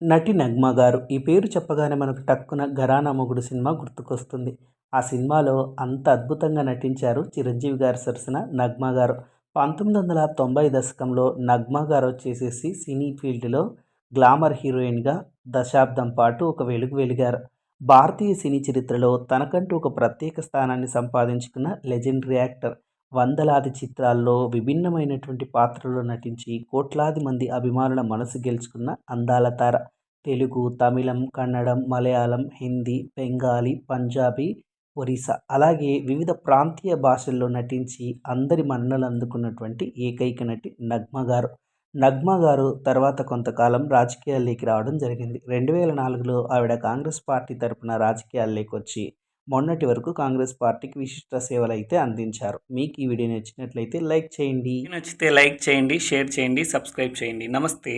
నటి నగ్మ గారు. ఈ పేరు చెప్పగానే మనకు టక్కున 'ఘరానా మొగుడు' సినిమా గుర్తుకొస్తుంది. ఆ సినిమాలో అంత అద్భుతంగా నటించారు చిరంజీవి గారి సరసన నగ్మ గారు. 1990 దశకంలో నగ్మ గారు వచ్చేసేసి సినీ ఫీల్డ్‌లో గ్లామర్ హీరోయిన్‌గా దశాబ్దం పాటు ఒక వెలుగు వెలిగారు. భారతీయ సినీ చరిత్రలో తనకంటూ ఒక ప్రత్యేక స్థానాన్ని సంపాదించుకున్న లెజెండరీ యాక్టర్. వందలాది చిత్రాల్లో విభిన్నమైనటువంటి పాత్రల్లో నటించి కోట్లాది మంది అభిమానుల మనసు గెలుచుకున్న అందాల తార. తెలుగు, తమిళం, కన్నడం, మలయాళం, హిందీ, బెంగాలీ, పంజాబీ, ఒరిస్సా అలాగే వివిధ ప్రాంతీయ భాషల్లో నటించి అందరి మన్ననలు అందుకున్నటువంటి ఏకైక నటి నగ్మ గారు. నగ్మ గారు తర్వాత కొంతకాలం రాజకీయాల్లోకి రావడం జరిగింది. 2004లో ఆవిడ కాంగ్రెస్ పార్టీ తరపున రాజకీయాల్లోకి వచ్చి మొన్నటి వరకు కాంగ్రెస్ పార్టీకి విశిష్ట సేవలైతే అందించారు. మీకు ఈ వీడియో నచ్చినట్లయితే లైక్ చేయండి. నచ్చితే లైక్ చేయండి, షేర్ చేయండి, సబ్స్క్రైబ్ చేయండి. నమస్తే.